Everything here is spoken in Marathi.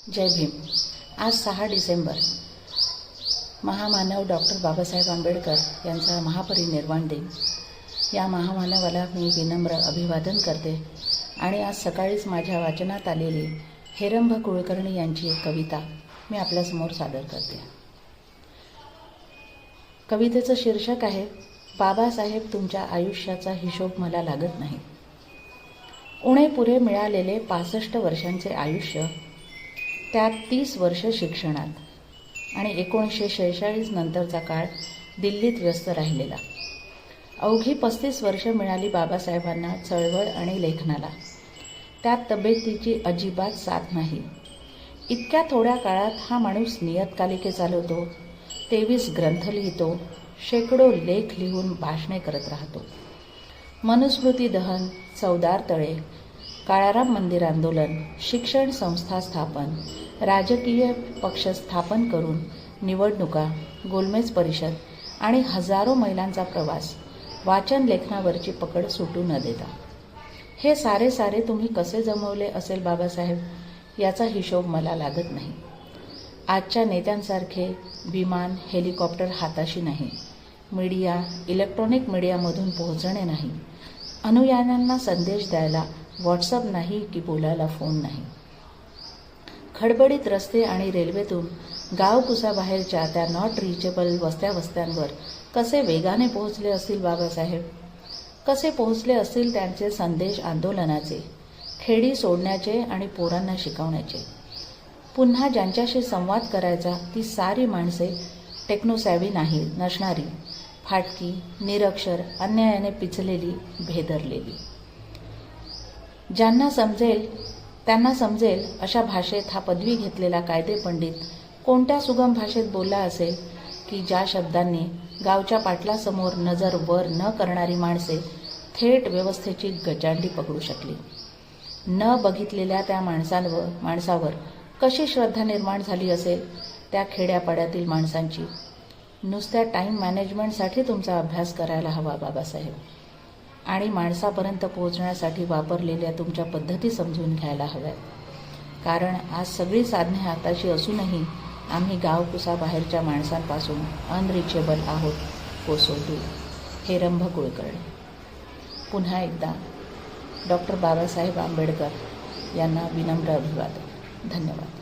जय भीम। आज 6 डिसेंबर महामानव डॉक्टर बाबासाहेब आंबेडकर यांचा महापरिनिर्वाण दिन। या महामानवाला मी विनम्र अभिवादन करते आणि आज सकाळीच माझ्या वाचनात आलेली हेरंब कुलकर्णी यांची एक कविता मी आपल्यासमोर सादर करते। कवितेचं शीर्षक आहे बाबासाहेब तुमच्या आयुष्याचा हिशोब मला लागत नाही। उणे पुरे मिळालेले 65 वर्षांचे आयुष्य, त्यात 30 वर्ष शिक्षणात आणि 1946 नंतरचा काळ दिल्लीत व्यस्त राहिलेला। अवघी 35 वर्ष मिळाली बाबासाहेबांना चळवळ आणि लेखनाला, त्यात तब्येतीची अजिबात साथ नाही। इतक्या थोड्या काळात हा माणूस नियतकालिके चालवतो, 23 ग्रंथ लिहितो, शेकडो लेख लिहून भाषणे करत राहतो। मनुस्मृती दहन, चवदार तळे, काळाराम मंदिर आंदोलन, शिक्षण संस्था स्थापन, राजकीय पक्ष स्थापन करून निवडणुका, गोलमेज परिषद आणि हजारो मैलांचा प्रवास, वाचन लेखनावरची पकड सुटू न देता हे सारे तुम्ही कसे जमवले असेल बाबासाहेब, याचा हिशोब मला लागत नाही। आजच्या नेत्यांसारखे विमान, हेलिकॉप्टर हाताशी नाही, मीडिया, इलेक्ट्रॉनिक मीडियामधून पोहोचणे नाही, अनुयायांना संदेश द्यायला व्हॉट्सअप नाही की बोलायला फोन नाही। खडबडीत रस्ते आणि रेल्वेतून गावकुसाबाहेरच्या त्या नॉट रिचेबल वस्त्यांवर कसे वेगाने पोहोचले असतील बाबासाहेब, कसे पोहोचले असतील त्यांचे संदेश आंदोलनाचे, खेडी सोडण्याचे आणि पोरांना शिकवण्याचे। पुन्हा ज्यांच्याशी संवाद करायचा ती सारी माणसे टेक्नोसॅव्ही नसणारी, फाटकी, निरक्षर, अन्यायाने पिचलेली, भेदरलेली। त्यांना समजेल अशा भाषेत हा पदवी घेतलेला कायदेपंडित कोणत्या सुगम भाषेत बोलला असेल की ज्या शब्दांनी गावच्या पाटलासमोर नजर वर न करणारी माणसे थेट व्यवस्थेची गजांडी पकडू शकली। न बघितलेल्या त्या माणसावर कशी श्रद्धा निर्माण झाली असेल त्या खेड्यापाड्यातील माणसांची। नुसत्या टाईम मॅनेजमेंटसाठी तुमचा अभ्यास करायला हवा बाबासाहेब, आणि माणसापर्यंत पोहोचण्यासाठी वापरलेल्या तुमच्या पद्धती समजून घ्यायला हव्यात। कारण आज सगळी साधने हाताशी असूनही आम्ही गावकुसाबाहेरच्या माणसांपासून अनरिचेबल आहोत, कोसोटू। हेरंब कुलकर्णी। पुन्हा एकदा डॉक्टर बाबासाहेब आंबेडकर यांना विनम्र अभिवादन। धन्यवाद।